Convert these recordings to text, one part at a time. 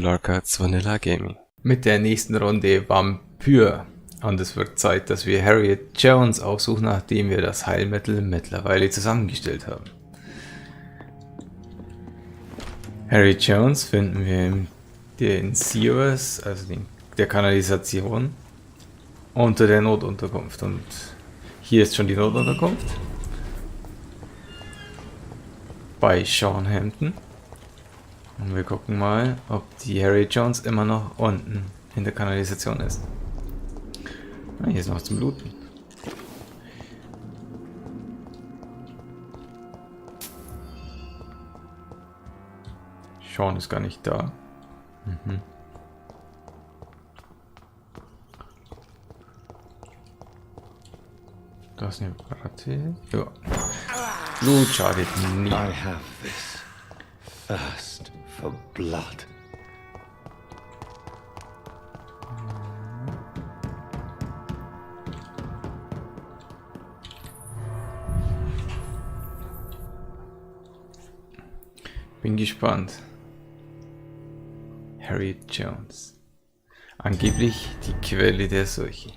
Larcaths Vanilla Gaming. Mit der nächsten Runde Vampyr. Und es wird Zeit, dass wir Harriet Jones aufsuchen, nachdem wir das Heilmittel mittlerweile zusammengestellt haben. Harriet Jones finden wir in den Sewers, also der Kanalisation, unter der Notunterkunft. Und hier ist schon die Notunterkunft. Bei Hampton. Und wir gucken mal, ob die Harriet Jones immer noch unten in der Kanalisation ist. Ah, hier ist noch was zum Bluten. Sean ist gar nicht da. Da ist eine Ratte. Ja. Blut schadet nie. I have this thirst for blood. Bin gespannt. Harriet Jones. Angeblich die Quelle der Seuche.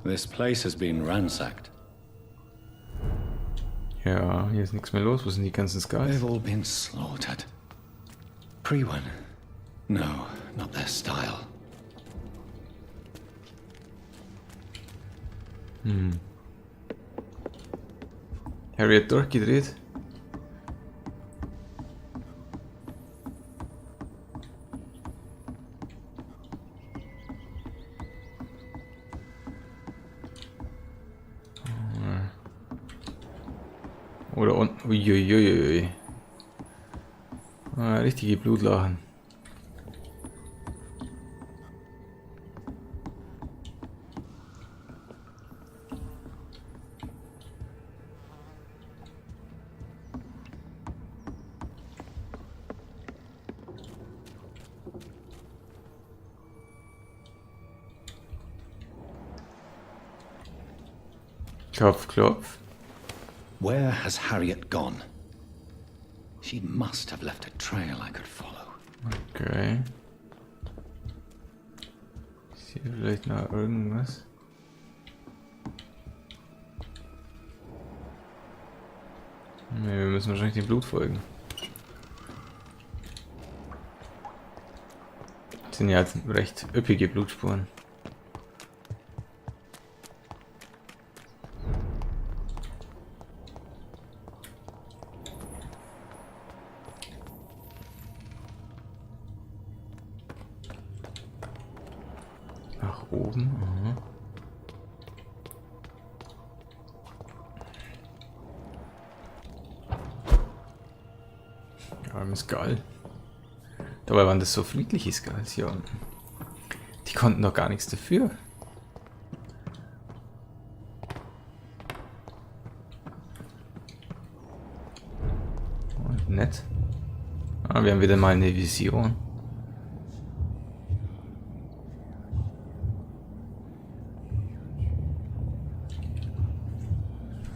This place has been ransacked. Ja, hier ist nichts mehr los. Wo sind die ganzen Skies? They've all been slaughtered. Pre-one? No, not their style. Harry hat durchgedreht. Oder unten. Uiuiuiui. Richtige Blutlachen. Klopf, klopf. Where has Harriet gone? She must have left a trail I could follow. Okay. Ist hier vielleicht noch irgendwas? Ne, wir müssen wahrscheinlich dem Blut folgen. Das sind ja jetzt recht üppige Blutspuren. Nach oben. Aha. Armes Gall. Dabei waren das so friedliche Skulls hier unten. Die konnten doch gar nichts dafür. Und nett. Ah, wir haben wieder mal eine Vision.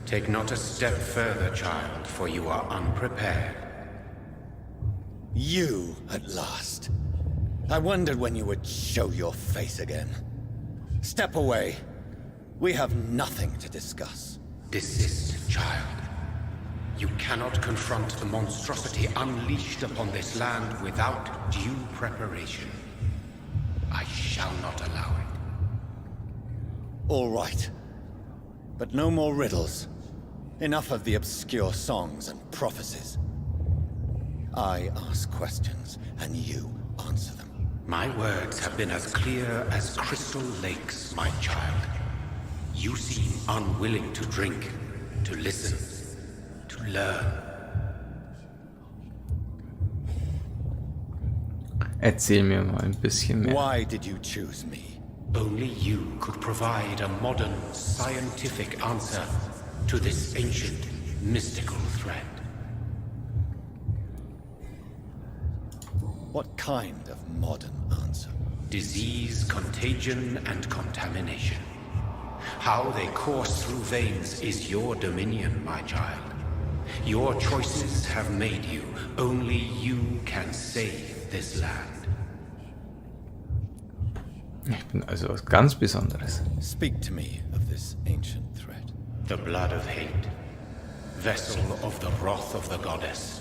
Take not a step further, child, for you are unprepared. You, at last. I wondered when you would show your face again. Step away. We have nothing to discuss. Desist, child. You cannot confront the monstrosity unleashed upon this land without due preparation. I shall not allow it. All right. But no more riddles. Enough of the obscure songs and prophecies. I ask questions, and you answer them. My words have been as clear as crystal lakes, my child. You seem unwilling to drink, to listen, to learn. Erzähl mir mal ein bisschen mehr. Why did you choose me? Only you could provide a modern, scientific answer to this ancient, mystical threat. What kind of modern answer? Disease, contagion, and contamination. How they course through veins is your dominion, my child. Your choices have made you. Only you can save this land. Ich bin also was ganz Besonderes. Speak to me of this ancient threat. The blood of hate, vessel of the wrath of the goddess.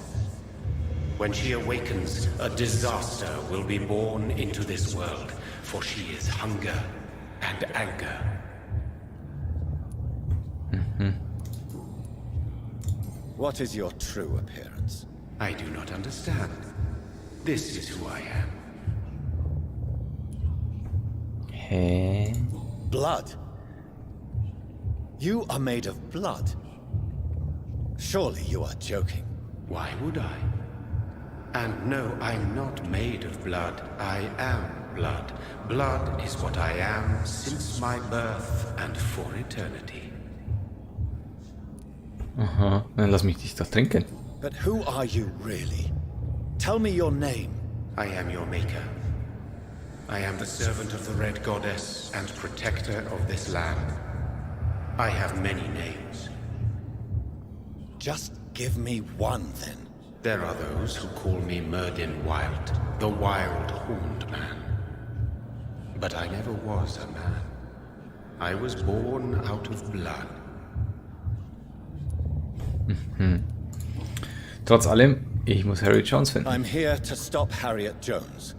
When she awakens, a disaster will be born into this world, for she is hunger and anger. What is your true appearance? I do not understand. This is who I am. Hä? Blood? You are made of blood? Surely you are joking. Why would I? And no, I'm not made of blood. I am blood. Blood is what I am since my birth and for eternity. Aha, dann lass mich dich doch trinken. But who are you really? Tell me your name. I am your maker. I am the servant of the Red Goddess and protector of this land. I have many names. Just give me one, then. There are those who call me Merdin Wild, the Wild Horned Man. But I never was a man. I was born out of blood. Trotz allem, ich muss Harriet Jones finden. I'm here to stop Harriet Jones.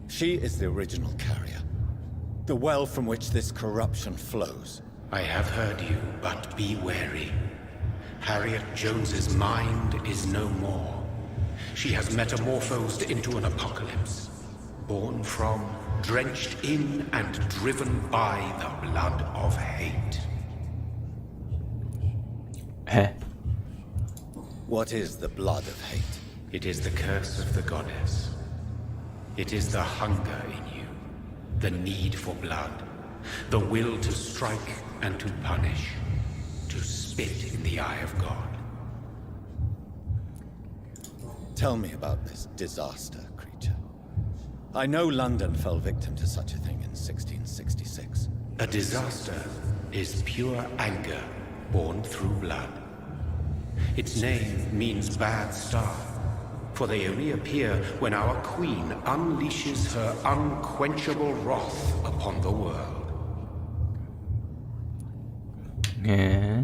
She is the original carrier. The well from which this corruption flows. I have heard you, but be wary. Harriet Jones's mind is no more. She has metamorphosed into an apocalypse. Born from, drenched in, and driven by the blood of hate. Hä? What is the blood of hate? It is the curse of the goddess. It is the hunger in you, the need for blood, the will to strike and to punish, to spit in the eye of God. Tell me about this disaster, creature. I know London fell victim to such a thing in 1666. A disaster is pure anger born through blood. Its name means bad star, for they only appear when our queen unleashes her unquenchable wrath upon the world. Ja.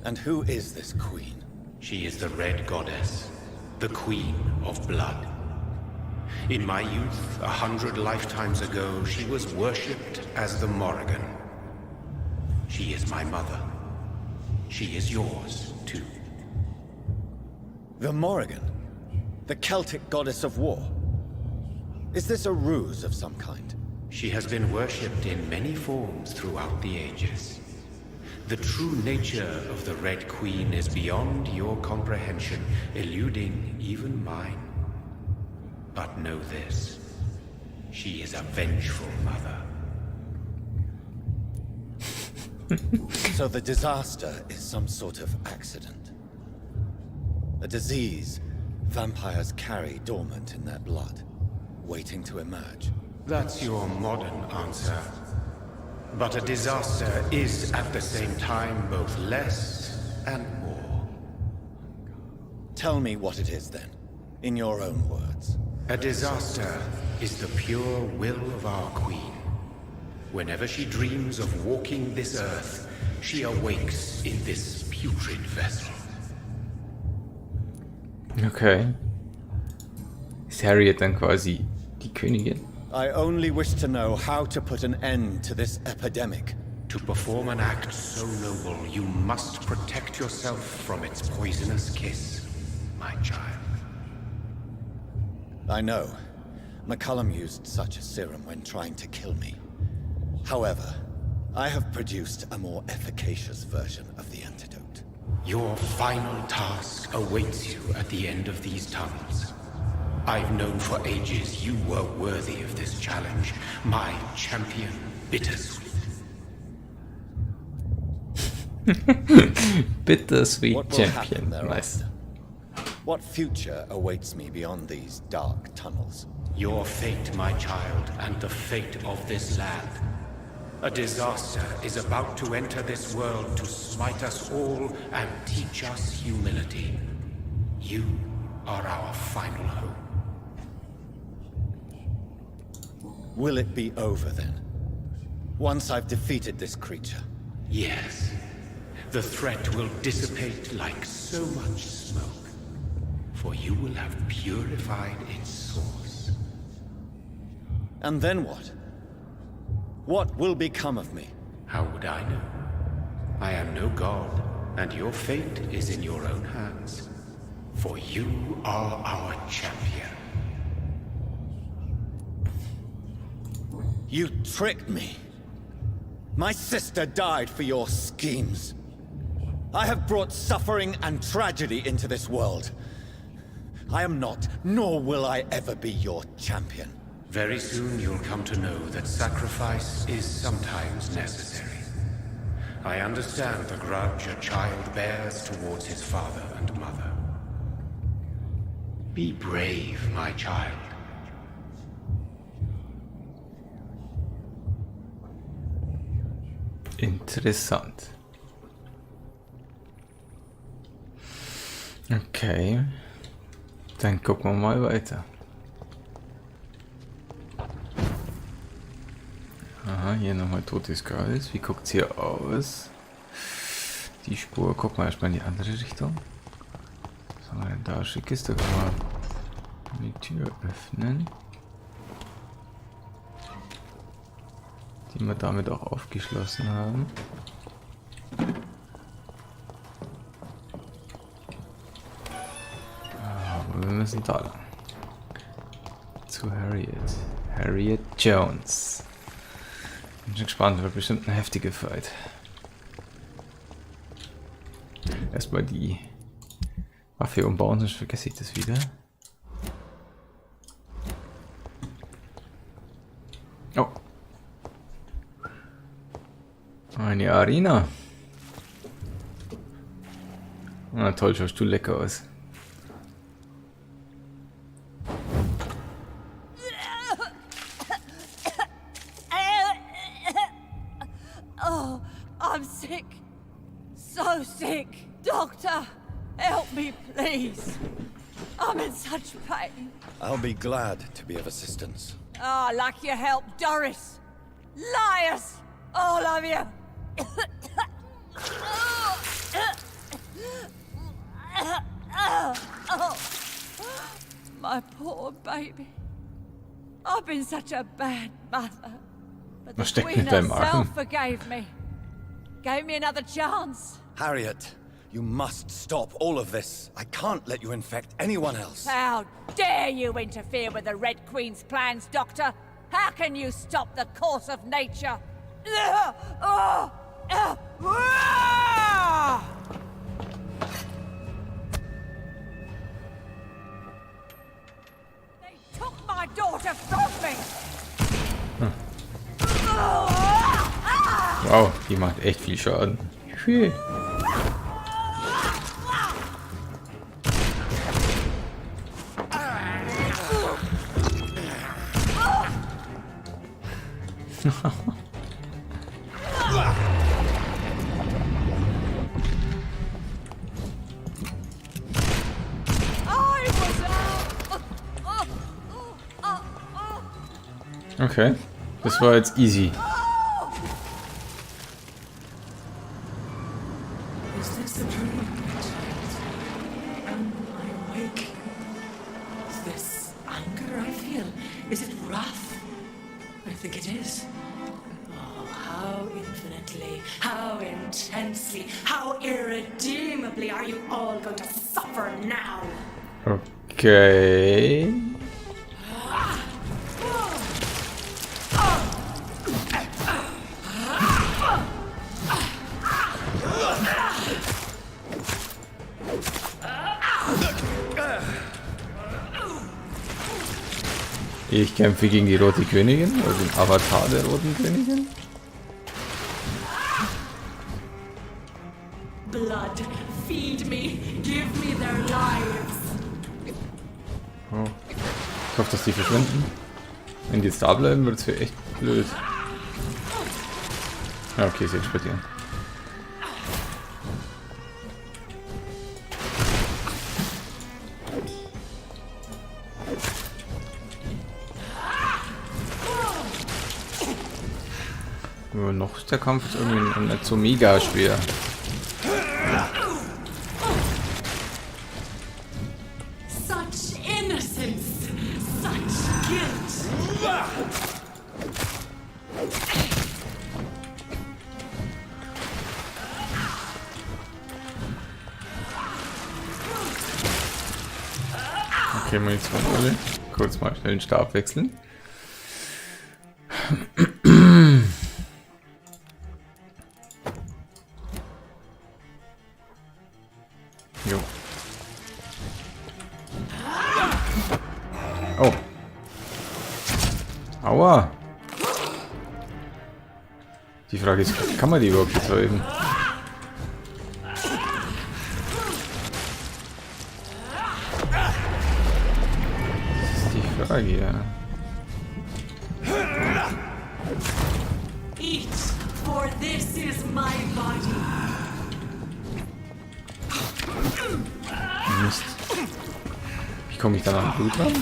And who is this queen? She is the Red Goddess, the Queen of Blood. In my youth, 100 lifetimes ago, she was worshipped as the Morrigan. She is my mother. She is yours, too. The Morrigan? The Celtic goddess of war? Is this a ruse of some kind? She has been worshipped in many forms throughout the ages. The true nature of the Red Queen is beyond your comprehension, eluding even mine. But know this, she is a vengeful mother. So the disaster is some sort of accident. A disease vampires carry dormant in their blood, waiting to emerge. That's your modern answer. But a disaster is at the same time both less and more. Tell me what it is then, in your own words. A disaster is the pure will of our queen. Whenever she dreams of walking this earth, she awakes in this putrid vessel. Okay. Ist Harriet dann quasi die Königin? I only wish to know how to put an end to this epidemic. To perform an act so noble, you must protect yourself from its poisonous kiss, my child. I know. McCullum used such a serum when trying to kill me. However, I have produced a more efficacious version of the antidote. Your final task awaits you at the end of these tunnels. I've known for ages you were worthy of this challenge, my champion, Bittersweet. Bittersweet What will Champion. happen Nice. thereafter? What future awaits me beyond these dark tunnels? Your fate, my child, and the fate of this land. A disaster is about to enter this world to smite us all and teach us humility. You are our final hope. Will it be over then? Once I've defeated this creature? Yes. The threat will dissipate like so much smoke, for you will have purified its source. And then what? What will become of me? How would I know? I am no god, and your fate is in your own hands. For you are our champion. You tricked me. My sister died for your schemes. I have brought suffering and tragedy into this world. I am not, nor will I ever be your champion. Very soon you'll come to know that sacrifice is sometimes necessary. I understand the grudge a child bears towards his father and mother. Be brave, my child. Interessant. Okay. Dann gucken wir mal weiter. Aha, hier nochmal totes Gras. Wie guckt es hier aus? Die Spur, gucken wir erstmal in die andere Richtung. Was haben wir denn da? Schickes, da kann man die Tür öffnen. Die wir damit auch aufgeschlossen haben. Aber wir müssen da lang. Zu Harriet Jones. Bin schon gespannt, wird bestimmt eine heftige Fight. Erstmal die Waffe umbauen, sonst vergesse ich das wieder. Oh. Eine Arena. Ah, toll, schaust du lecker aus. Oh, I'm sick. So sick. Doctor, help me, please. I'm in such pain. I'll be glad to be of assistance. Ah, like your help, Doris. Liars, all of you. My poor baby. I've been such a bad mother. But the Was steckt Queen mit deinem herself Arm? forgave me. Gave me another chance. Harriet, you must stop all of this. I can't let you infect anyone else. How dare you interfere with the Red Queen's plans, Doctor? How can you stop the course of nature? They took my daughter from me! Wow, die macht echt viel Schaden. Phew. Okay, das war jetzt easy. Is this a dream? Am I awake? Is this anger I feel? Is it wrath? I think it is. Oh, how infinitely, how intensely, how irredeemably are you all going to suffer now? Okay. Ich kämpfe gegen die Rote Königin, also den Avatar der Roten Königin. Blood, feed me, give me their lives. Oh. Ich hoffe, dass die verschwinden. Wenn die jetzt da bleiben, wird es für echt blöd. Ja, okay, sie explodieren. Ja, noch ist der Kampf jetzt irgendwie nicht so mega schwer. Such innocence, such guilt. Okay, Munition alle. Kurz mal schnell den Stab wechseln. Jo. Oh. Aua. Die Frage ist, kann man die überhaupt betäuben? Das ist die Frage, ja. Eat, for this is my body. Mist. Wie komme ich dann an Blut ran?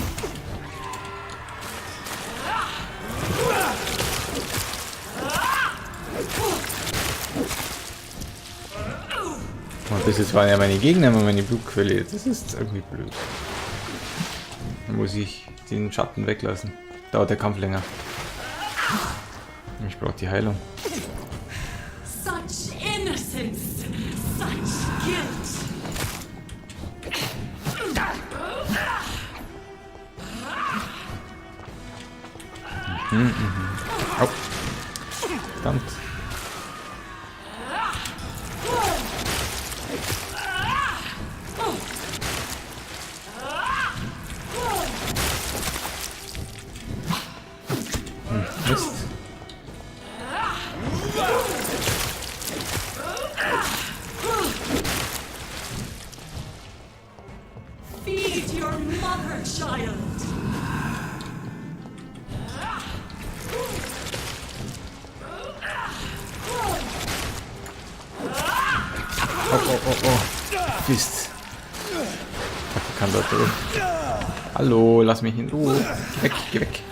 Und bis jetzt waren ja meine Gegner immer meine Blutquelle. Das ist irgendwie blöd. Dann muss ich den Schatten weglassen. Dauert der Kampf länger. Ich brauche die Heilung. Such innocence, such guilt. Au. Verdammt. Mist. Feed your mother, child. Oh. Mist. Ich kann dort durch. Hallo, lass mich in Ruhe. Geh weg, geh weg.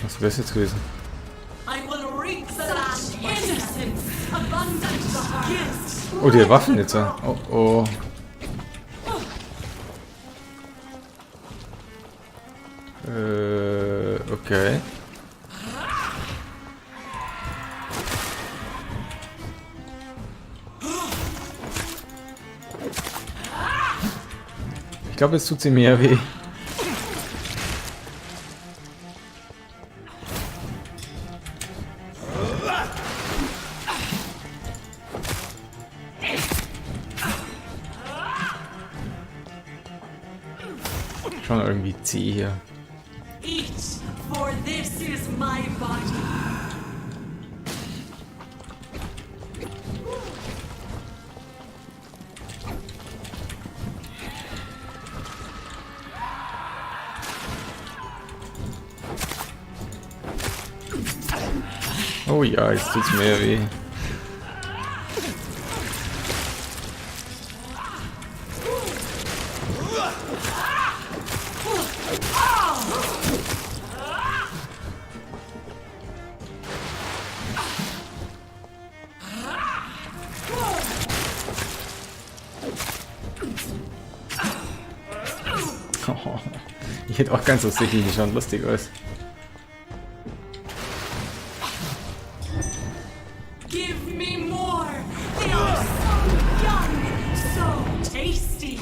Was wäre es jetzt gewesen? I will reap such innocence, abundant guilt. Oh, die Waffen jetzt. Oh, oh. Okay. Ich glaube, jetzt tut sie mehr weh. Schon irgendwie zäh hier. Eat, for this is my body. Oh ja, jetzt tut's mehr weh. Oh, ich hätte auch ganz offensichtlich nicht schon lustig aus. Give me more. They are so young, so tasty.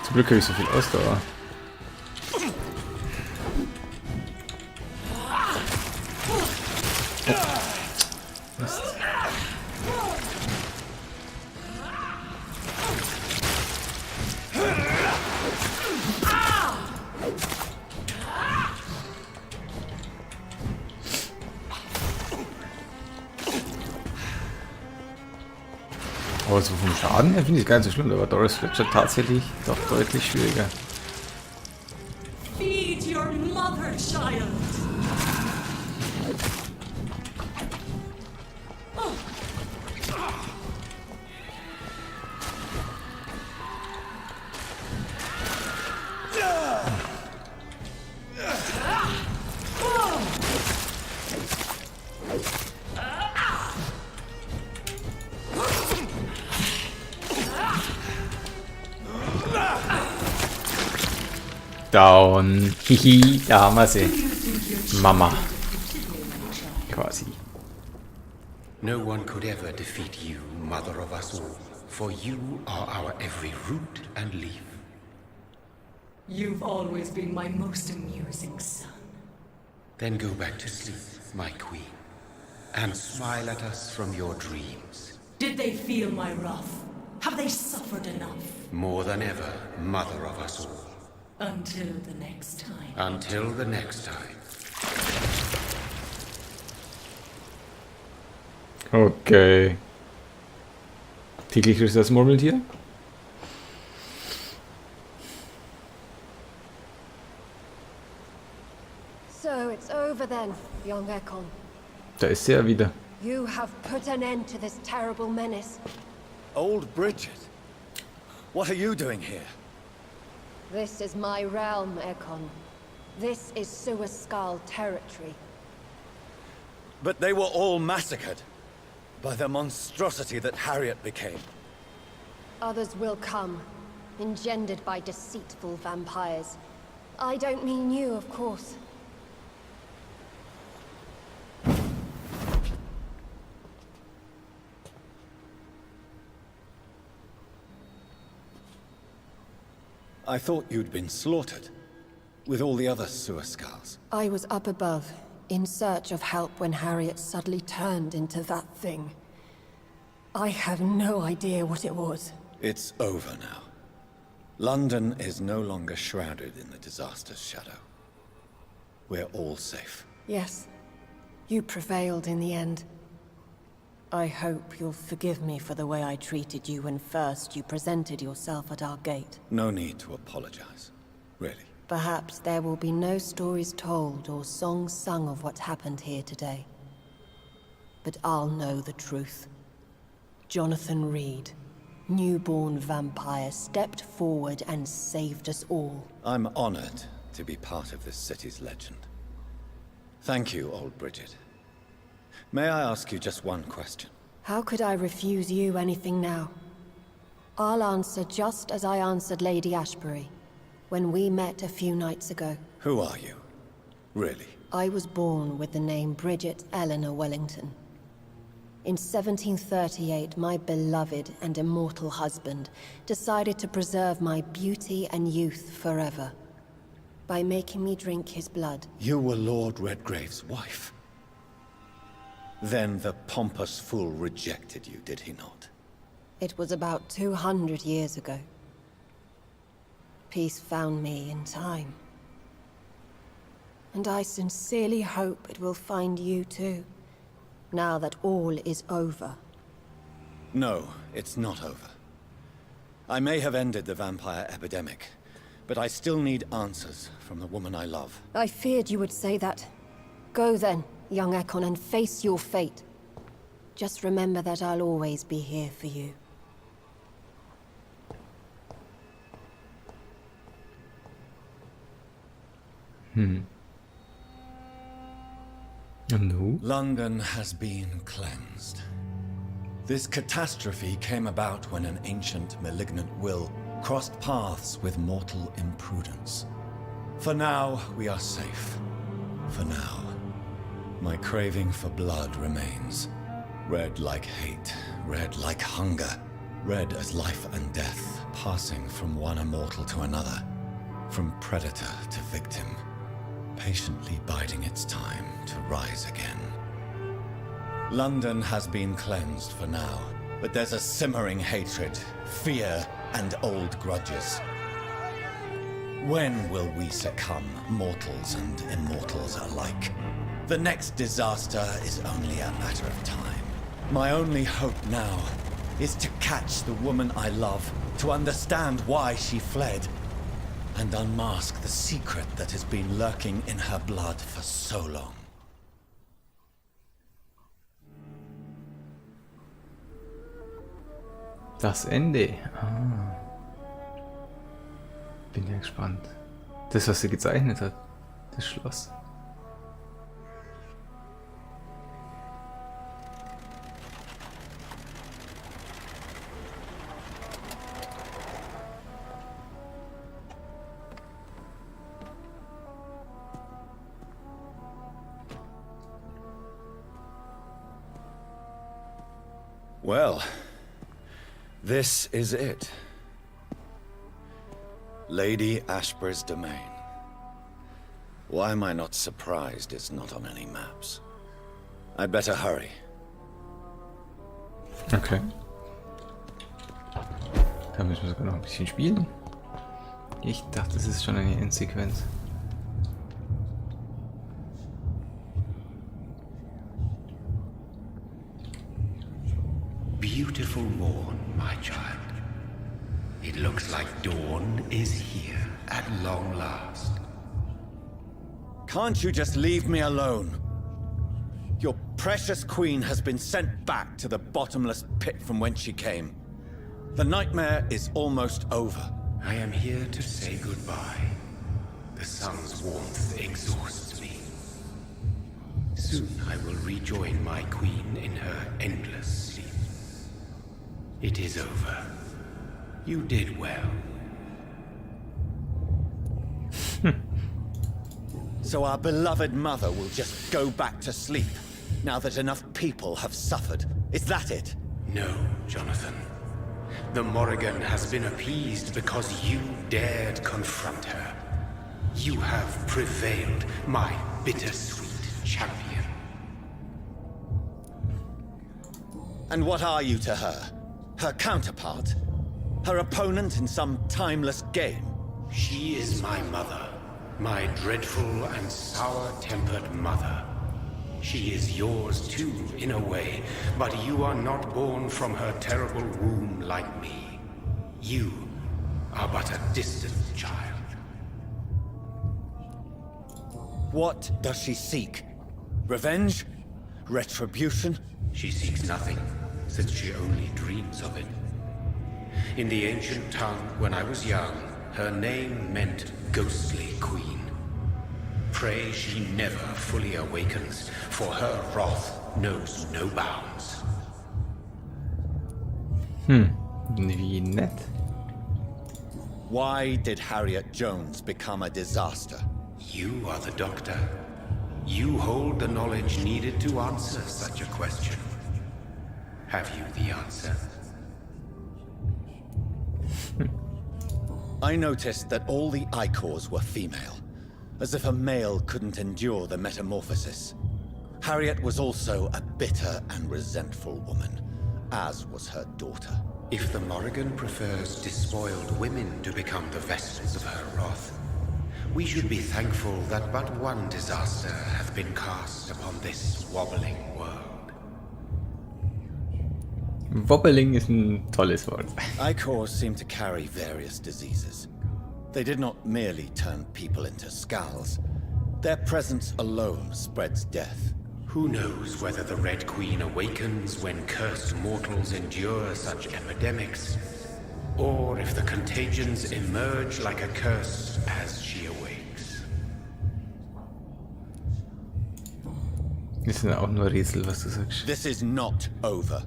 Zum Glück habe ich so viel Ausdauer. Aber so vom Schaden her finde ich es gar nicht so schlimm, aber Doris Fletcher tatsächlich doch deutlich schwieriger. Feed your mother, child. Down. Hihi, da haben wir sie. Mama. Quasi. No one could ever defeat you, mother of us all, for you are our every root and leaf. You've always been my most amusing son. Then go back to sleep, my queen, and smile at us from your dreams. Did they feel my wrath? Have they suffered enough? More than ever, mother of us all. Until the next time. Until the next time. Okay. Täglich ist das Murmeltier. So it's over then, young Ekon. Da ist sie ja wieder. You have put an end to this terrible menace. Old Bridget? What are you doing here? This is my realm, Ekon. This is Suaskal territory. But they were all massacred by the monstrosity that Harriet became. Others will come, engendered by deceitful vampires. I don't mean you, of course. I thought you'd been slaughtered, with all the other Suaskals. I was up above, in search of help when Harriet suddenly turned into that thing. I have no idea what it was. It's over now. London is no longer shrouded in the disaster's shadow. We're all safe. Yes, you prevailed in the end. I hope you'll forgive me for the way I treated you when first you presented yourself at our gate. No need to apologize, really. Perhaps there will be no stories told or songs sung of what happened here today. But I'll know the truth. Jonathan Reed, newborn vampire, stepped forward and saved us all. I'm honored to be part of this city's legend. Thank you, old Bridget. May I ask you just one question? How could I refuse you anything now? I'll answer just as I answered Lady Ashbury when we met a few nights ago. Who are you? Really? I was born with the name Bridget Eleanor Wellington. In 1738, my beloved and immortal husband decided to preserve my beauty and youth forever by making me drink his blood. You were Lord Redgrave's wife. Then the pompous fool rejected you, did he not? It was about 200 years ago. Peace found me in time. And I sincerely hope it will find you too, now that all is over. No, it's not over. I may have ended the vampire epidemic, but I still need answers from the woman I love. I feared you would say that. Go then, young Ekon, and face your fate. Just remember that I'll always be here for you. And who? London has been cleansed. This catastrophe came about when an ancient malignant will crossed paths with mortal imprudence. For now, we are safe. For now. My craving for blood remains. Red like hate, red like hunger. Red as life and death, passing from one immortal to another. From predator to victim. Patiently biding its time to rise again. London has been cleansed for now, but there's a simmering hatred, fear, and old grudges. When will we succumb, mortals and immortals alike? The next disaster is only a matter of time. My only hope now is to catch the woman I love, to understand why she fled, and unmask the secret that has been lurking in her blood for so long. Das Ende. Bin ja gespannt. Das, was sie gezeichnet hat. Das Schloss. Well, this is it. Lady Ashbur's domain. Why am I not surprised it's not on any maps? I'd better hurry. Okay. Da müssen wir sogar noch ein bisschen spielen. Ich dachte, das ist schon eine Endsequenz. Beautiful morn, my child. It looks like dawn is here at long last. Can't you just leave me alone? Your precious queen has been sent back to the bottomless pit from whence she came. The nightmare is almost over. I am here to say goodbye. The sun's warmth exhausts me. Soon I will rejoin my queen in her endless sleep. It is over. You did well. So our beloved mother will just go back to sleep, now that enough people have suffered. Is that it? No, Jonathan. The Morrigan has been appeased because you dared confront her. You have prevailed, my bittersweet champion. And what are you to her? Her counterpart? Her opponent in some timeless game? She is my mother. My dreadful and sour-tempered mother. She is yours too, in a way, but you are not born from her terrible womb like me. You are but a distant child. What does she seek? Revenge? Retribution? She seeks nothing, since she only dreams of it. In the ancient tongue, when I was young, her name meant ghostly queen. Pray she never fully awakens, for her wrath knows no bounds. Wie nett. Why did Harriet Jones become a disaster? You are the doctor. You hold the knowledge needed to answer such a question. Have you the answer? I noticed that all the Icors were female, as if a male couldn't endure the metamorphosis. Harriet was also a bitter and resentful woman, as was her daughter. If the Morrigan prefers despoiled women to become the vessels of her wrath, we should be thankful that but one disaster hath been cast upon this wobbling world. Wobbling ist ein tolles Wort. Icors seem to carry various diseases. They did not merely turn people into skulls. Their presence alone spreads death. Who knows whether the Red Queen awakens when cursed mortals endure such epidemics, or if the contagions emerge like a curse as she awakes. Das sind auch nur Rätsel, was du sagst. This is not over.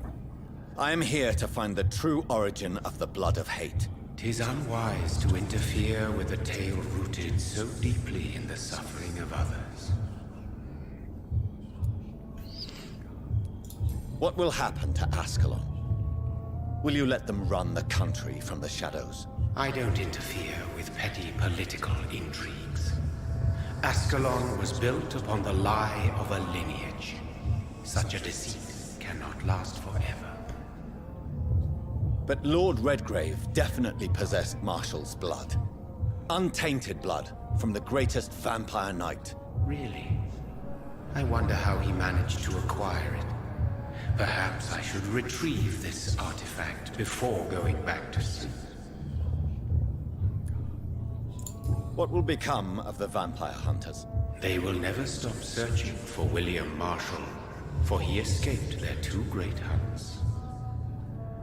I am here to find the true origin of the blood of hate. 'Tis unwise to interfere with a tale rooted so deeply in the suffering of others. What will happen to Ascalon? Will you let them run the country from the shadows? I don't interfere with petty political intrigues. Ascalon was built upon the lie of a lineage. Such a deceit cannot last forever. But Lord Redgrave definitely possessed Marshall's blood. Untainted blood from the greatest vampire knight. Really? I wonder how he managed to acquire it. Perhaps I should retrieve this artifact before going back to sleep. What will become of the vampire hunters? They will never stop searching for William Marshall, for he escaped their 2 great hunts.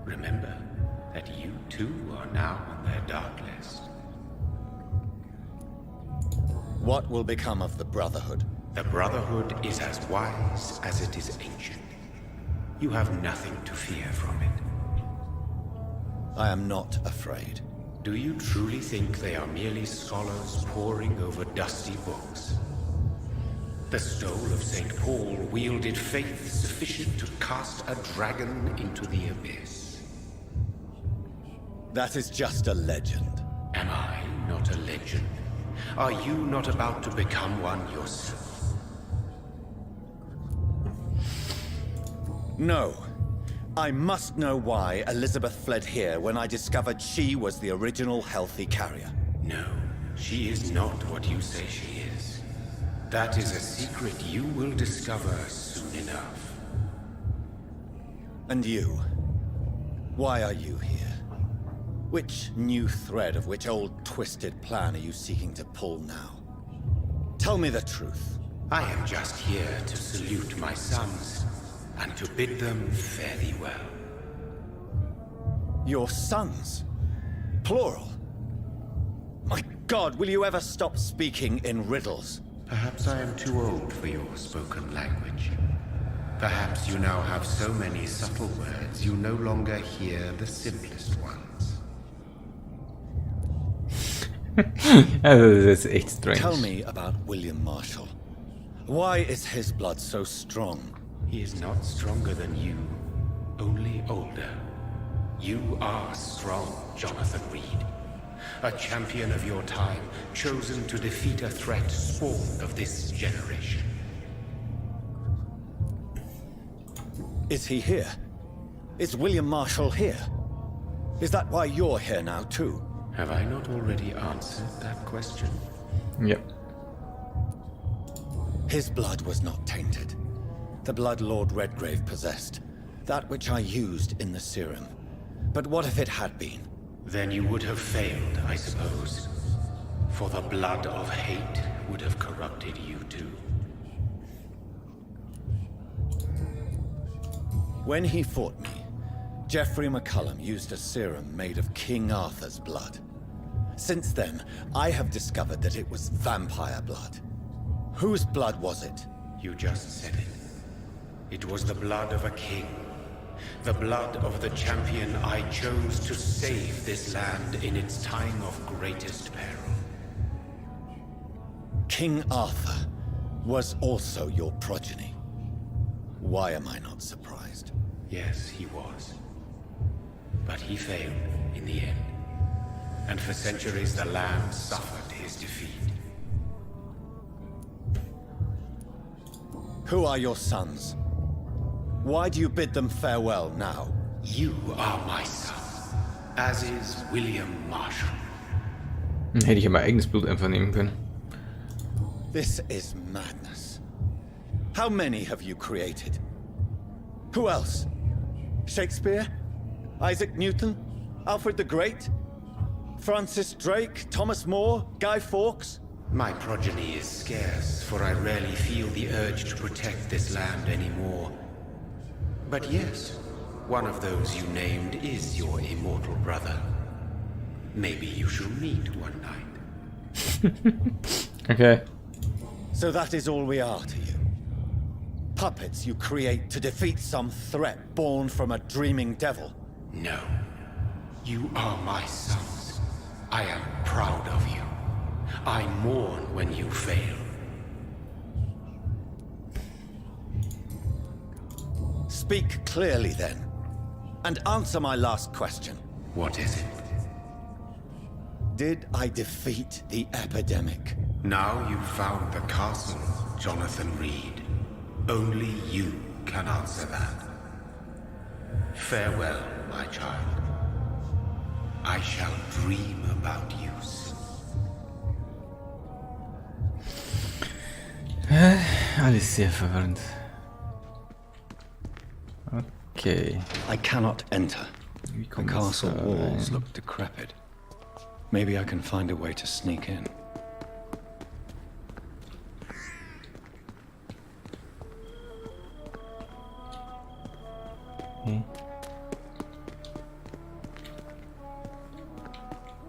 Remember that you too are now on their dark list. What will become of the Brotherhood? The Brotherhood is as wise as it is ancient. You have nothing to fear from it. I am not afraid. Do you truly think they are merely scholars poring over dusty books? The stole of St. Paul wielded faith sufficient to cast a dragon into the abyss. That is just a legend. Am I not a legend? Are you not about to become one yourself? No. I must know why Elizabeth fled here when I discovered she was the original healthy carrier. No, she is not what you say she is. That is a secret you will discover soon enough. And you? Why are you here? Which new thread of which old twisted plan are you seeking to pull now? Tell me the truth. I am just here to salute my sons, and to bid them fare thee well. Your sons? Plural? My God, will you ever stop speaking in riddles? Perhaps I am too old for your spoken language. Perhaps you now have so many subtle words you no longer hear the simplest ones. Also, das ist echt strange. Tell me about William Marshall. Why is his blood so strong? He is not stronger than you, only older. You are strong, Jonathan Reed. A champion of your time, chosen to defeat a threat spawned of this generation. Is he here? Is William Marshall here? Is that why you're here now, too? Have I not already answered that question? Yep. His blood was not tainted. The blood Lord Redgrave possessed. That which I used in the serum. But what if it had been? Then you would have failed, I suppose. For the blood of hate would have corrupted you too. When he fought me, Geoffrey McCullum used a serum made of King Arthur's blood. Since then, I have discovered that it was vampire blood. Whose blood was it? You just said it. It was the blood of a king. The blood of the champion I chose to save this land in its time of greatest peril. King Arthur was also your progeny. Why am I not surprised? Yes, he was. But he failed in the end. And for centuries the land suffered his defeat. Who are your sons? Why do you bid them farewell now? You are my son, as is William Marshall. Hätte ich ja mein eigenes Blut einfach nehmen können. This is madness. How many have you created? Who else? Shakespeare? Isaac Newton? Alfred the Great? Francis Drake? Thomas More? Guy Fawkes? My progeny is scarce, for I rarely feel the urge to protect this land anymore. But yes, one of those you named is your immortal brother. Maybe you shall meet one night. Okay. So that is all we are to you? Puppets you create to defeat some threat born from a dreaming devil? No. You are my sons. I am proud of you. I mourn when you fail. Speak clearly then, and answer my last question. What is it? Did I defeat the epidemic? Now you've found the castle, Jonathan Reed. Only you can answer that. Farewell, my child. I shall dream about you soon. Alles sehr verwirrend. Okay. Okay. I cannot enter. Wie The kommen wir jetzt castle da walls rein? look decrepit. Maybe I can find a way to sneak in. Okay.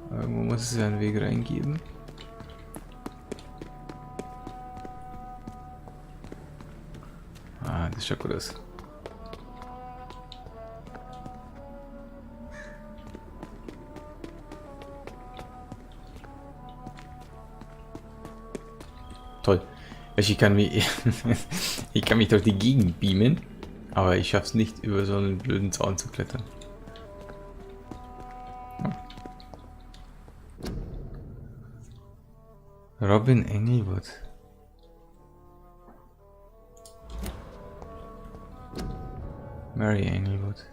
Irgendwo muss es ja einen Weg reingeben. Ah, das schaut gut aus. Toll. Ich kann mich, ich kann mich durch die Gegend beamen, aber ich schaff's nicht, über so einen blöden Zaun zu klettern. Robin Englewood. Mary Englewood.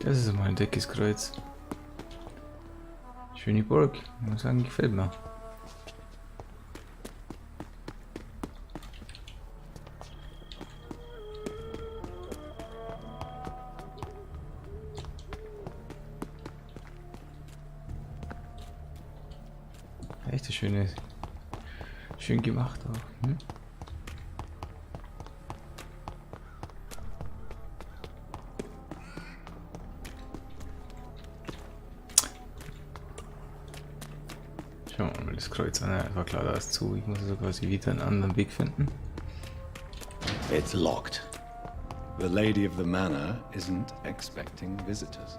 Das ist mal ein dickes Kreuz. Schöne Burg. Ich muss sagen, gefällt mir. Echt schön gemacht auch. Hm? Schauen wir mal das Kreuz an. Ja, war klar, da ist zu. Ich muss also quasi wieder einen anderen Weg finden. It's locked. The lady of the manor isn't expecting visitors.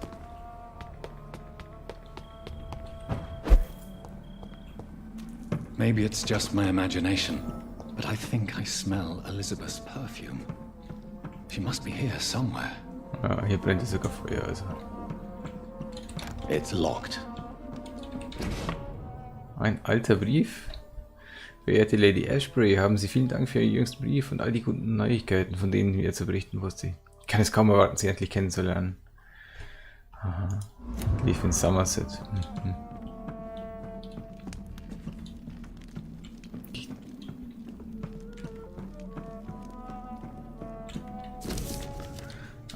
Maybe it's just my imagination, but I think I smell Elizabeth's perfume. She must be here somewhere. Ja, hier brennt es sogar Feuer, also. It's locked. Ein alter Brief. Verehrte Lady Ashbury, haben Sie vielen Dank für Ihren jüngsten Brief und all die guten Neuigkeiten, von denen wir zu berichten wusste. Ich kann es kaum erwarten, Sie endlich kennenzulernen. Aha. Brief in Somerset. Mhm.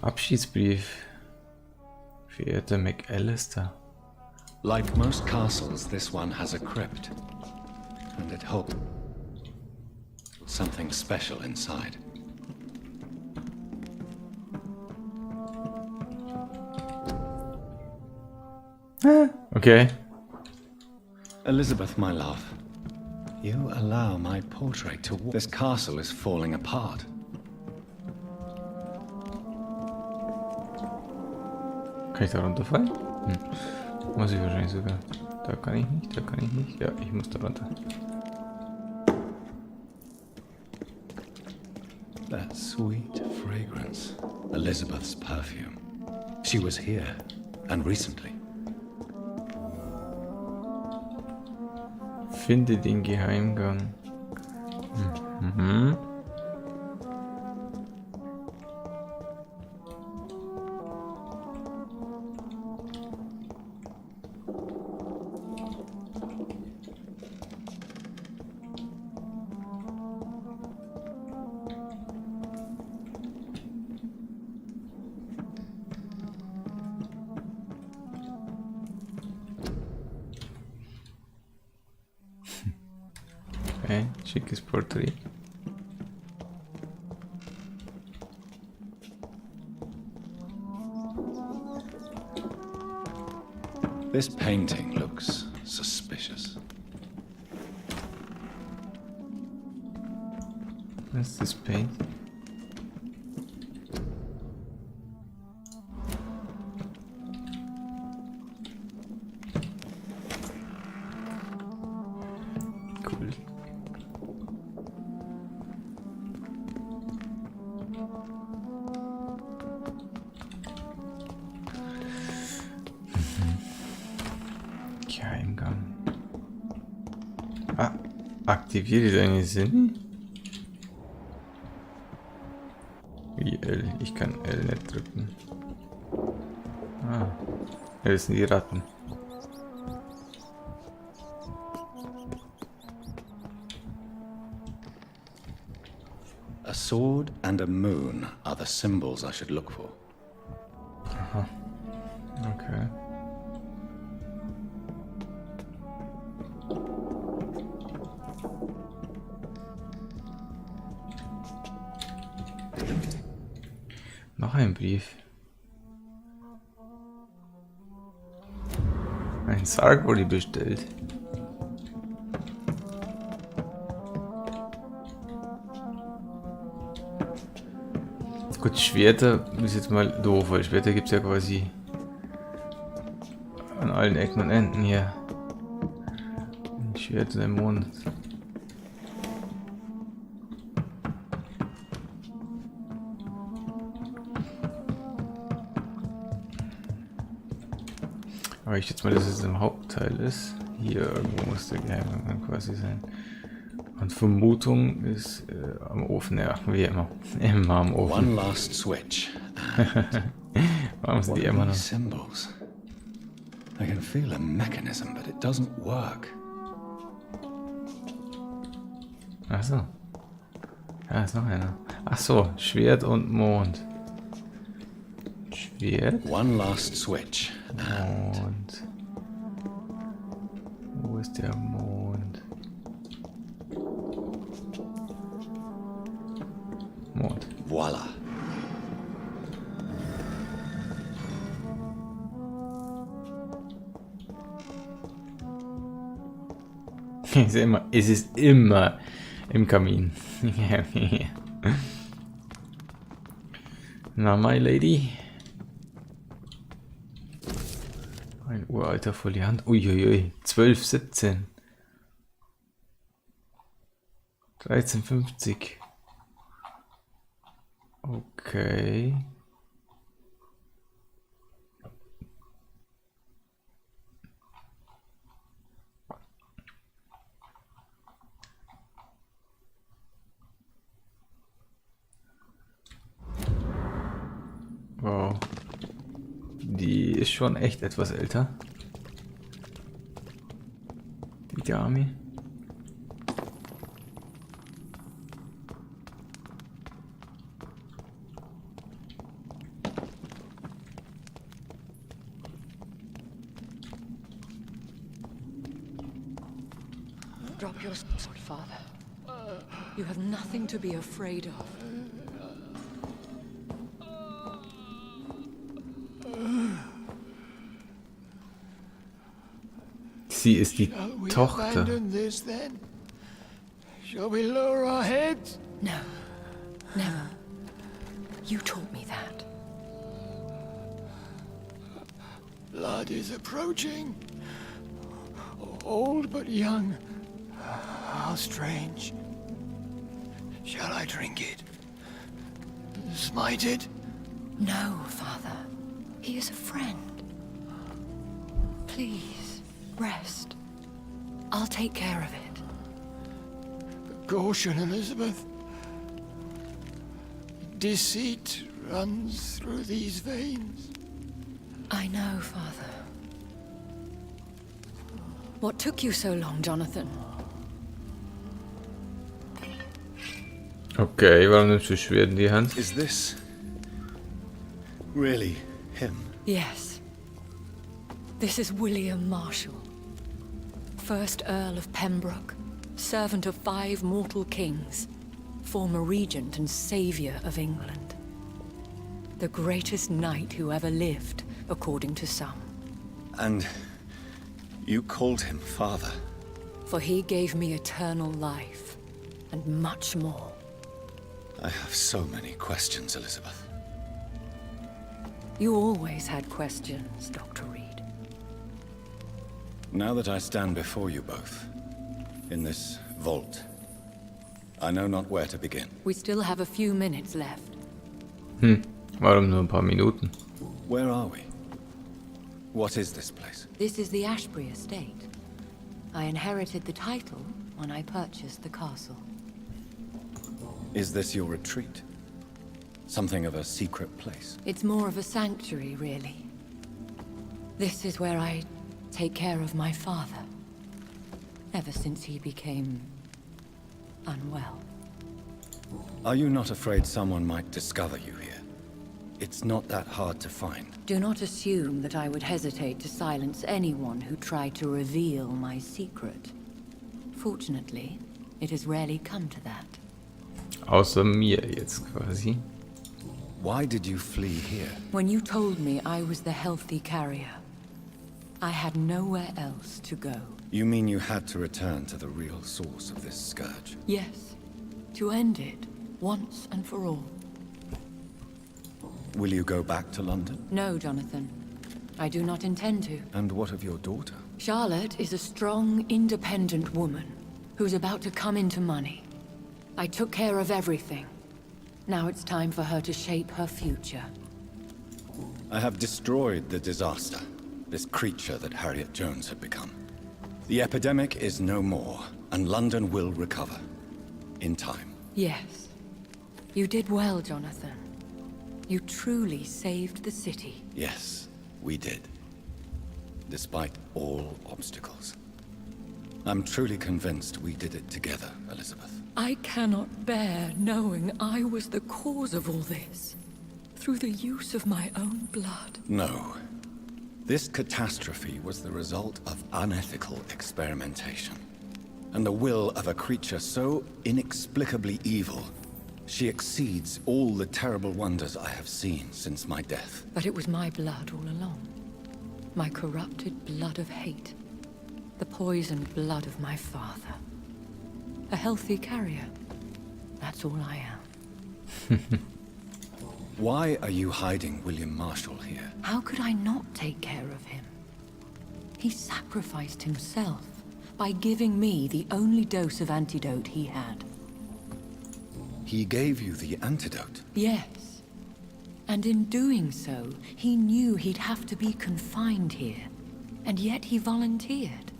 Abschiedsbrief. Verehrter McAllister. Like most castles, this one has a crypt. And it holds something special inside. Okay. Elizabeth, my love, you allow my portrait to walk. This castle is falling apart. Kann ich da runterfallen? Muss ich wahrscheinlich sogar. Da kann ich nicht, da kann ich nicht. Ja, ich muss da runter. That sweet fragrance. Elizabeth's perfume. She was here, and recently. Finde den Geheimgang. Mhm. Okay, schickes Porträt. This painting looks suspicious. What's this paint? Cool. Geheimgang. Ah, aktiviere deine Sinne. Wie L? Ich kann L nicht drücken. Ah, das sind die Ratten. A sword and a moon are the symbols I should look for. Aha. Okay. Noch ein Brief. Ein Sarg wurde bestellt. Gut, Schwerter ist jetzt mal doof, weil Schwerter gibt es ja quasi an allen Ecken und Enden hier. Ein Schwert in dem Mond. Aber ich schätze mal, dass es im Hauptteil ist. Hier irgendwo muss der Geheimgang quasi sein. Und Vermutung ist am Ofen, ja, wie immer. Immer am Ofen. One last switch. Warum sind die immer noch? Symbols. I can feel a mechanism, but it doesn't work. Ach so. Ja, ist noch einer. Ach so, Schwert und Mond. Schwert One last switch. und... Wo ist der Mond? Mond. Voila. Es ist immer im Kamin. Na, my lady. Ein uralter Foliant. Uiuiui. 1217. 1350. Okay. Wow. Die ist schon echt etwas älter. Die Dame. Drop your sword, Father. You have nothing to be afraid of. Sie ist die Tochter. This, then? Shall we lower our heads? No, never. You taught me that. Blood is approaching. Old but young. How strange. Shall I drink it? Smite it? No, Father. He is a friend. Please, rest. I'll take care of it. Caution, Elizabeth. Deceit runs through these veins. I know, Father. What took you so long, Jonathan? Okay, warum nimmst du Schwert in die Hand? Is this really him? Yes. This is William Marshall, 1st Earl of Pembroke, servant of 5 mortal kings, former regent and saviour of England. The greatest knight who ever lived, according to some. And you called him father? For he gave me eternal life, and much more. I have so many questions, Elizabeth. You always had questions, Dr. Reed. Now that I stand before you both, in this vault, I know not where to begin. We still have a few minutes left. Warum nur ein paar Minuten? Where are we? What is this place? This is the Ashbury estate. I inherited the title when I purchased the castle. Is this your retreat? Something of a secret place. It's more of a sanctuary, really. This is where I take care of my father. Ever since he became unwell. Are you not afraid someone might discover you here? It's not that hard to find. Do not assume that I would hesitate to silence anyone who tried to reveal my secret. Fortunately, it has rarely come to that. Außer mir jetzt quasi. Why did you flee here? When you told me I was the healthy carrier, I had nowhere else to go. You mean you had to return to the real source of this scourge? Yes, to end it, once and for all. Will you go back to London? No, Jonathan. I do not intend to. And what of your daughter? Charlotte is a strong, independent woman who's about to come into money. I took care of everything. Now it's time for her to shape her future. I have destroyed the disaster, this creature that Harriet Jones had become. The epidemic is no more, and London will recover. In time. Yes. You did well, Jonathan. You truly saved the city. Yes, we did. Despite all obstacles. I'm truly convinced we did it together, Elizabeth. I cannot bear knowing I was the cause of all this. Through the use of my own blood. No. This catastrophe was the result of unethical experimentation. And the will of a creature so inexplicably evil, she exceeds all the terrible wonders I have seen since my death. But it was my blood all along. My corrupted blood of hate. The poisoned blood of my father. A healthy carrier. That's all I am. Why are you hiding William Marshall here? How could I not take care of him? He sacrificed himself by giving me the only dose of antidote he had. He gave you the antidote? Yes. And in doing so, he knew he'd have to be confined here. And yet he volunteered.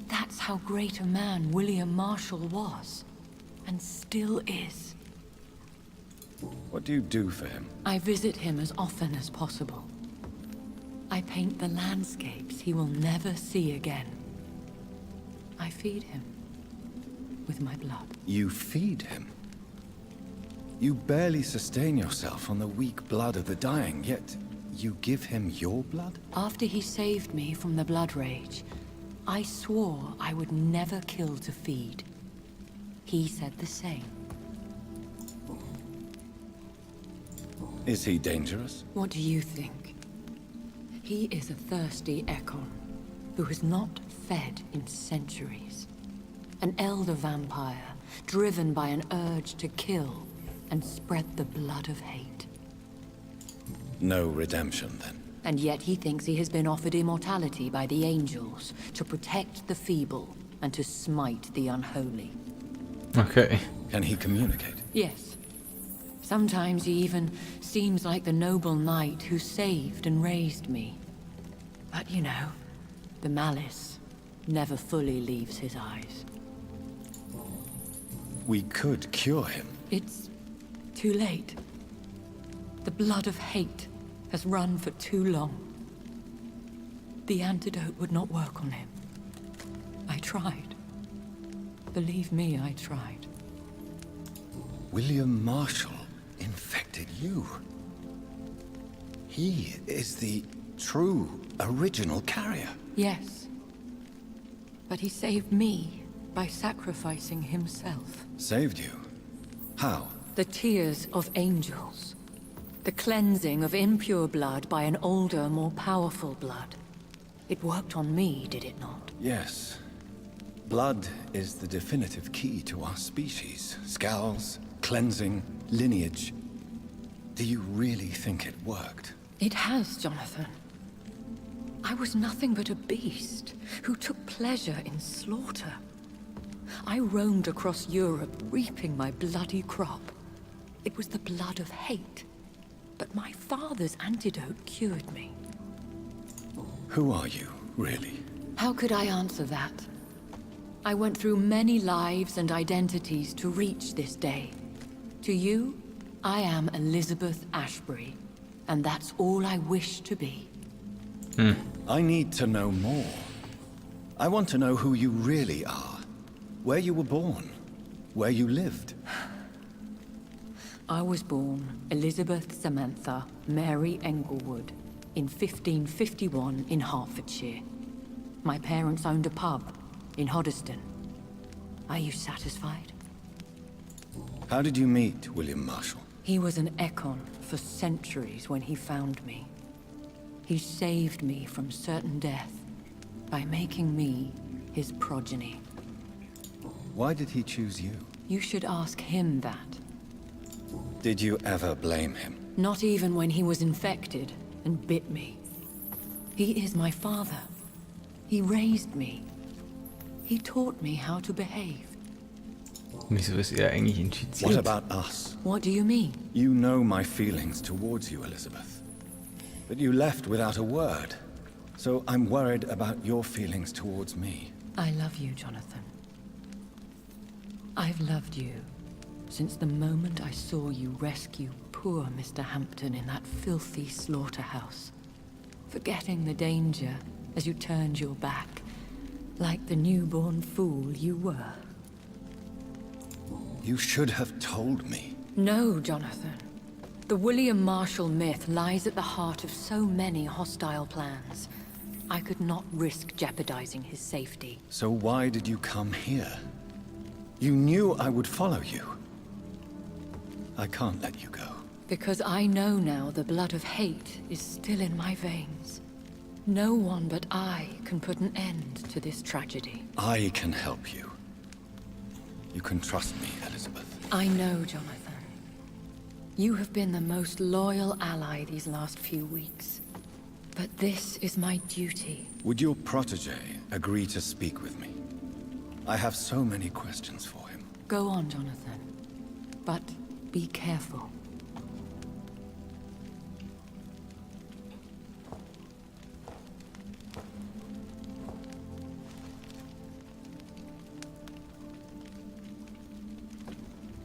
That's how great a man William Marshall was. And still is. What do you do for him? I visit him as often as possible. I paint the landscapes he will never see again. I feed him with my blood. You feed him? You barely sustain yourself on the weak blood of the dying, yet you give him your blood? After he saved me from the blood rage, I swore I would never kill to feed. He said the same. Is he dangerous? What do you think? He is a thirsty Ekon, who has not fed in centuries. An elder vampire, driven by an urge to kill and spread the blood of hate. No redemption, then? And yet he thinks he has been offered immortality by the angels to protect the feeble and to smite the unholy. Okay. Can he communicate? Yes. Sometimes he even seems like the noble knight who saved and raised me. But you know, the malice never fully leaves his eyes. We could cure him. It's too late. The blood of hate has run for too long. The antidote would not work on him. I tried. Believe me, I tried. William Marshall infected you. He is the true, original carrier. Yes. But he saved me by sacrificing himself. Saved you? How? The tears of angels. The cleansing of impure blood by an older, more powerful blood. It worked on me, did it not? Yes. Blood is the definitive key to our species. Scowls, cleansing, lineage. Do you really think it worked? It has, Jonathan. I was nothing but a beast who took pleasure in slaughter. I roamed across Europe, reaping my bloody crop. It was the blood of hate. But my father's antidote cured me. Who are you, really? How could I answer that? I went through many lives and identities to reach this day. To you, I am Elizabeth Ashbury, and that's all I wish to be. I need to know more. I want to know who you really are. Where you were born. Where you lived. I was born Elizabeth Samantha Mary Englewood in 1551 in Hertfordshire. My parents owned a pub in Hoddesdon. Are you satisfied? How did you meet William Marshall? He was an Econ for centuries when he found me. He saved me from certain death by making me his progeny. Why did he choose you? You should ask him that. Did you ever blame him? Not even when he was infected and bit me. He is my father. He raised me. He taught me how to behave. Wieso ist er eigentlich What infiziert? about us? What do you mean? You know my feelings towards you, Elizabeth. But you left without a word. So I'm worried about your feelings towards me. I love you, Jonathan. I've loved you since the moment I saw you rescue poor Mr. Hampton in that filthy slaughterhouse, forgetting the danger as you turned your back, like the newborn fool you were. You should have told me. No, Jonathan. The William Marshall myth lies at the heart of so many hostile plans. I could not risk jeopardizing his safety. So why did you come here? You knew I would follow you. I can't let you go. Because I know now the blood of hate is still in my veins. No one but I can put an end to this tragedy. I can help you. You can trust me, Elizabeth. I know, Jonathan. You have been the most loyal ally these last few weeks. But this is my duty. Would your protege agree to speak with me? I have so many questions for him. Go on, Jonathan. But be careful.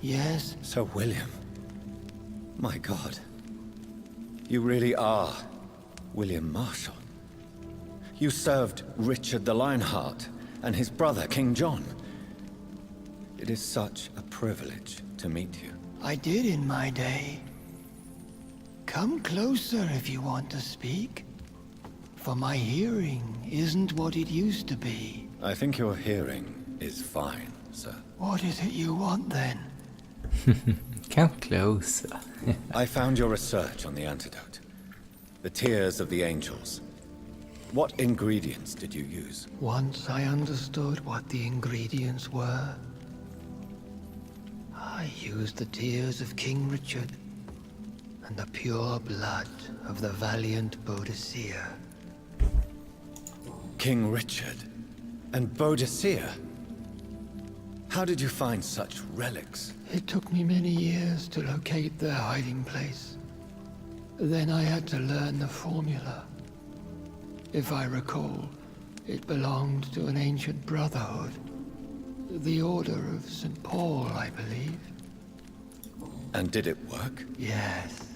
Yes? Sir William. My God. You really are William Marshall. You served Richard the Lionheart and his brother, King John. It is such a privilege to meet you. I did in my day. Come closer if you want to speak. For my hearing isn't what it used to be. I think your hearing is fine, sir. What is it you want then? Come closer. I found your research on the antidote. The tears of the angels. What ingredients did you use? Once I understood what the ingredients were, I used the tears of King Richard and the pure blood of the valiant Boadicea. King Richard and Boadicea? How did you find such relics? It took me many years to locate their hiding place. Then I had to learn the formula. If I recall, it belonged to an ancient brotherhood. The Order of St. Paul, I believe. And did it work? Yes.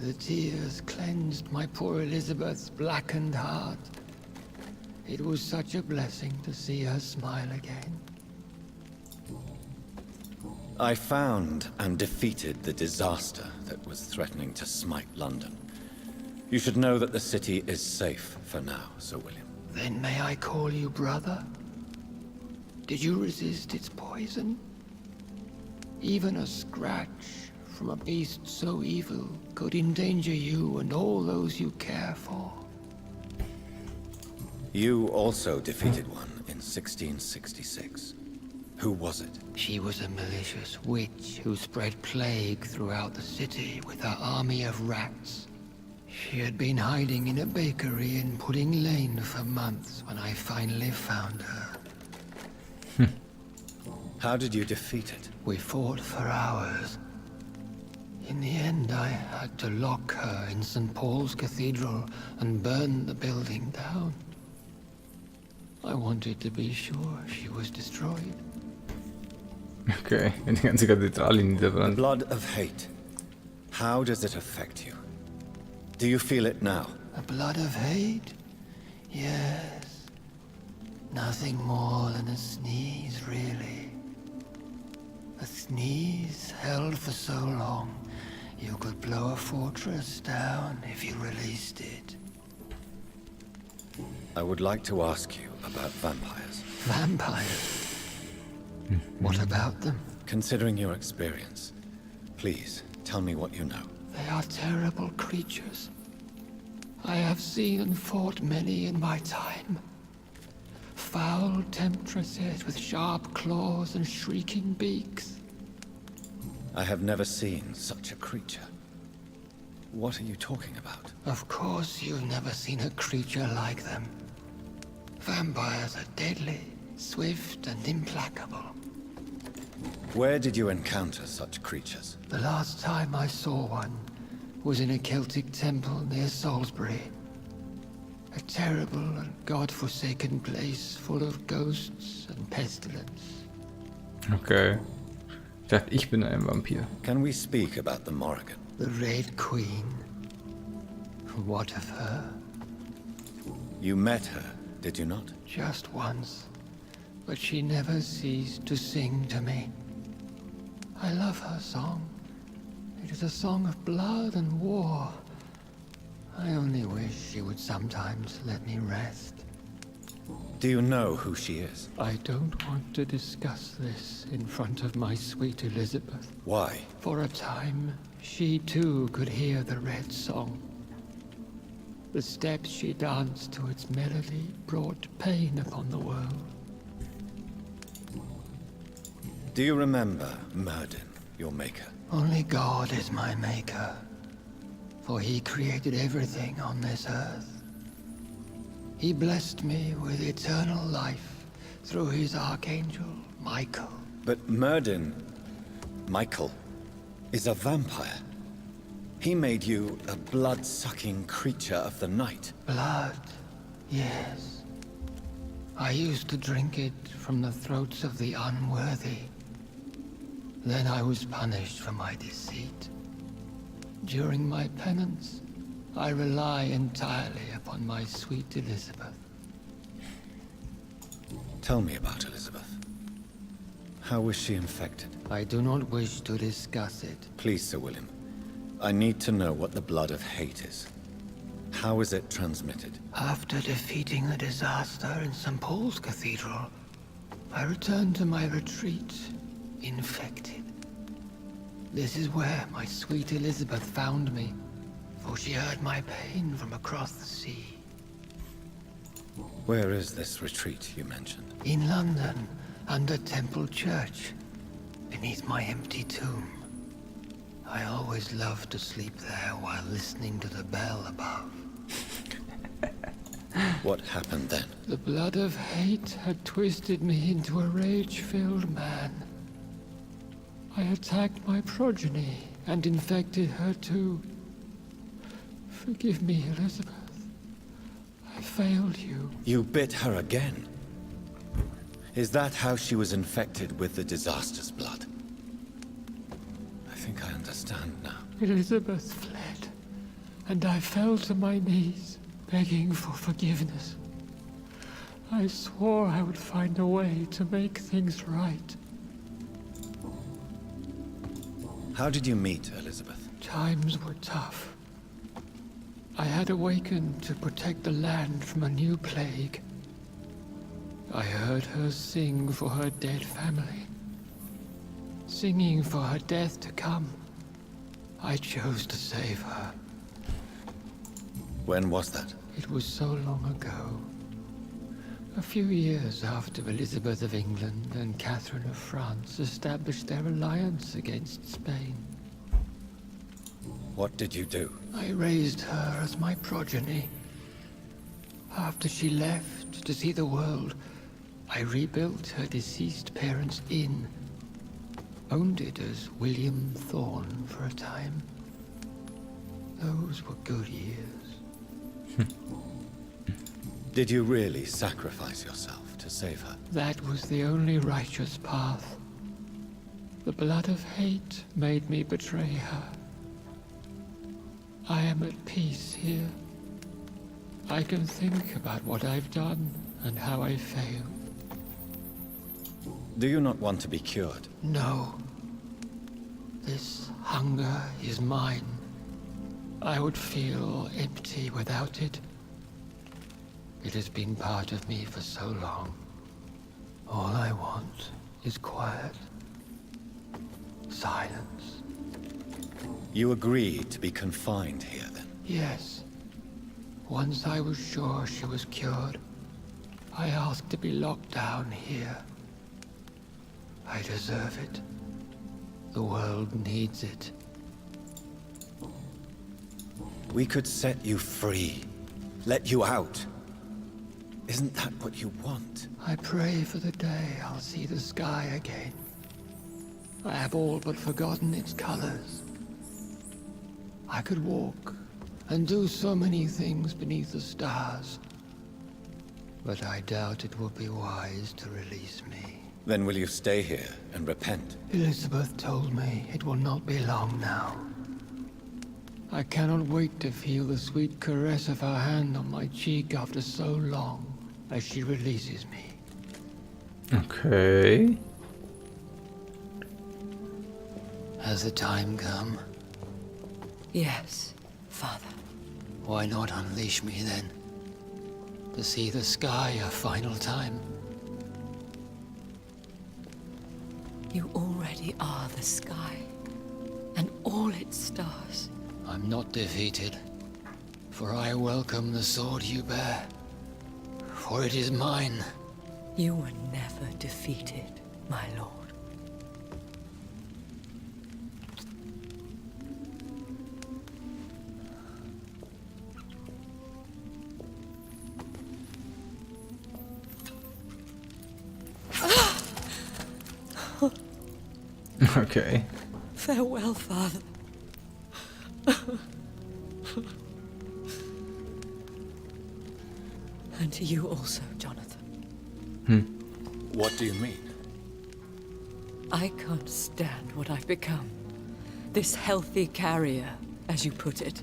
The tears cleansed my poor Elizabeth's blackened heart. It was such a blessing to see her smile again. I found and defeated the disaster that was threatening to smite London. You should know that the city is safe for now, Sir William. Then may I call you brother? Did you resist its poison? Even a scratch from a beast so evil could endanger you and all those you care for. You also defeated one in 1666. Who was it? She was a malicious witch who spread plague throughout the city with her army of rats. She had been hiding in a bakery in Pudding Lane for months when I finally found her. How did you defeat it? We fought for hours. In the end, I had to lock her in St. Paul's Cathedral and burn the building down. I wanted to be sure she was destroyed. Okay, wenn die ganze Kathedrale niederbrennt. Blood of hate. How does it affect you? Do you feel it now? The blood of hate? Yes. Nothing more than a sneeze, really. A sneeze held for so long, you could blow a fortress down if you released it. I would like to ask you about vampires. Vampires? What about them? Considering your experience, please tell me what you know. They are terrible creatures. I have seen and fought many in my time. Foul temptresses with sharp claws and shrieking beaks. I have never seen such a creature. What are you talking about? Of course you've never seen a creature like them. Vampires are deadly, swift and implacable. Where did you encounter such creatures? The last time I saw one was in a Celtic temple near Salisbury. A terrible and god-forsaken place full of ghosts and pestilence. Okay. Ich dachte, ich bin ein Vampir. Can we speak about the Morrigan? The Red Queen. What of her? You met her, did you not? Just once. But she never ceased to sing to me. I love her song. It is a song of blood and war. I only wish she would sometimes let me rest. Do you know who she is? I don't want to discuss this in front of my sweet Elizabeth. Why? For a time, she too could hear the Red Song. The steps she danced to its melody brought pain upon the world. Do you remember Myrddin, your maker? Only God is my maker, for he created everything on this earth. He blessed me with eternal life through his archangel, Michael. But Myrddin, Michael, is a vampire. He made you a blood-sucking creature of the night. Blood, yes. I used to drink it from the throats of the unworthy. Then I was punished for my deceit. During my penance, I rely entirely upon my sweet Elizabeth. Tell me about Elizabeth. How was she infected? I do not wish to discuss it. Please, Sir William. I need to know what the blood of hate is. How is it transmitted? After defeating the disaster in St. Paul's Cathedral, I returned to my retreat, infected. This is where my sweet Elizabeth found me, for she heard my pain from across the sea. Where is this retreat you mentioned? In London, under Temple Church, beneath my empty tomb. I always loved to sleep there while listening to the bell above. What happened then? The blood of hate had twisted me into a rage-filled man. I attacked my progeny and infected her too. Forgive me, Elizabeth. I failed you. You bit her again? Is that how she was infected with the disaster's blood? I think I understand now. Elizabeth fled, and I fell to my knees, begging for forgiveness. I swore I would find a way to make things right. How did you meet Elizabeth? Times were tough. I had awakened to protect the land from a new plague. I heard her sing for her dead family. Singing for her death to come. I chose to save her. When was that? It was so long ago. A few years after Elizabeth of England and Catherine of France established their alliance against Spain. What did you do? I raised her as my progeny. After she left to see the world, I rebuilt her deceased parents' inn. Owned it as William Thorne for a time. Those were good years. Did you really sacrifice yourself to save her? That was the only righteous path. The blood of hate made me betray her. I am at peace here. I can think about what I've done and how I failed. Do you not want to be cured? No. This hunger is mine. I would feel empty without it. It has been part of me for so long. All I want is quiet. Silence. You agreed to be confined here, then? Yes. Once I was sure she was cured, I asked to be locked down here. I deserve it. The world needs it. We could set you free. Let you out. Isn't that what you want? I pray for the day I'll see the sky again. I have all but forgotten its colors. I could walk and do so many things beneath the stars. But I doubt it will be wise to release me. Then will you stay here and repent? Elizabeth told me it will not be long now. I cannot wait to feel the sweet caress of her hand on my cheek after so long as she releases me. Okay. Has the time come? Yes, Father. Why not unleash me then? To see the sky a final time? You already are the sky, and all its stars. I'm not defeated, for I welcome the sword you bear, for it is mine. You were never defeated, my lord. Okay. Farewell, Father. And to you also, Jonathan. What do you mean? I can't stand what I've become. This healthy carrier, as you put it.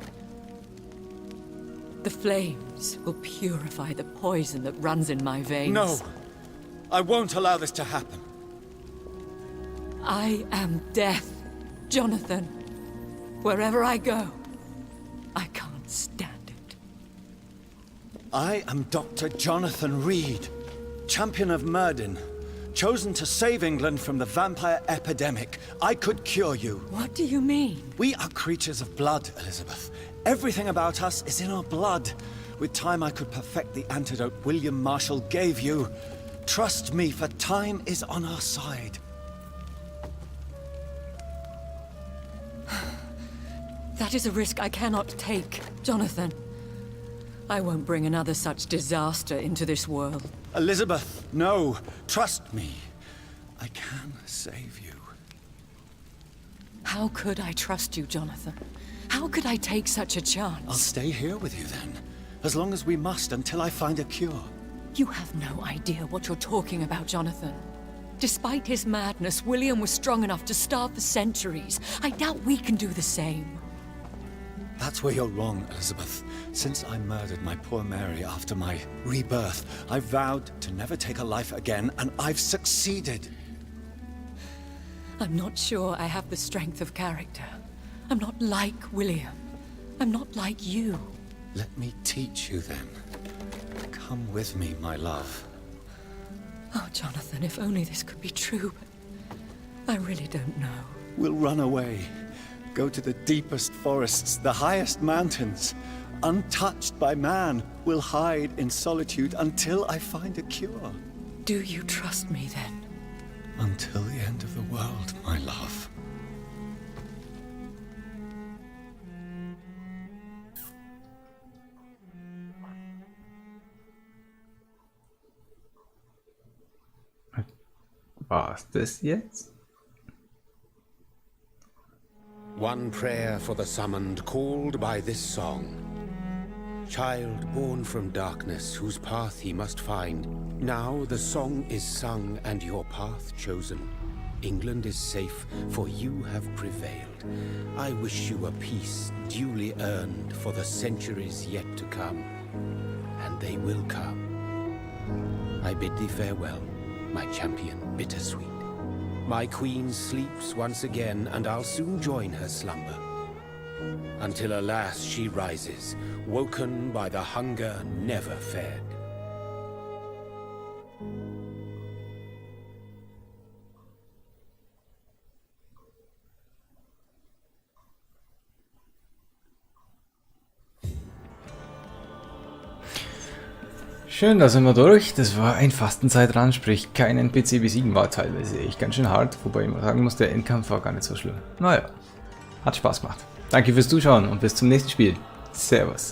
The flames will purify the poison that runs in my veins. No! I won't allow this to happen. I am death, Jonathan. Wherever I go, I can't stand it. I am Dr. Jonathan Reed, champion of Myrddin, chosen to save England from the vampire epidemic. I could cure you. What do you mean? We are creatures of blood, Elizabeth. Everything about us is in our blood. With time, I could perfect the antidote William Marshall gave you. Trust me, for time is on our side. That is a risk I cannot take, Jonathan. I won't bring another such disaster into this world. Elizabeth, no. Trust me. I can save you. How could I trust you, Jonathan? How could I take such a I'll chance? stay here with you then. As long as we must, until I find a cure. You have no idea what you're talking about, Jonathan. Despite his madness, William was strong enough to starve for centuries. I doubt we can do the same. That's where you're wrong, Elizabeth. Since I murdered my poor Mary after my rebirth, I vowed to never take a life again, and I've succeeded. I'm not sure I have the strength of character. I'm not like William. I'm not like you. Let me teach you then. Come with me, my love. Oh, Jonathan, if only this could be true, but I really don't know. We'll run away. Go to the deepest forests, the highest mountains. Untouched by man, we'll hide in solitude until I find a cure. Do you trust me then? Until the end of the world, my love. War's das jetzt? One prayer for the summoned, called by this song. Child born from darkness, whose path he must find. Now the song is sung and your path chosen. England is safe, for you have prevailed. I wish you a peace duly earned for the centuries yet to come. And they will come. I bid thee farewell, my champion bittersweet. My queen sleeps once again, and I'll soon join her slumber. Until alas she rises, woken by the hunger never fed. Schön, da sind wir durch. Das war ein Fastenzeit-Run, sprich keinen PC besiegen, war teilweise echt ganz schön hart, wobei ich mal sagen muss, der Endkampf war gar nicht so schlimm. Naja, hat Spaß gemacht. Danke fürs Zuschauen und bis zum nächsten Spiel. Servus.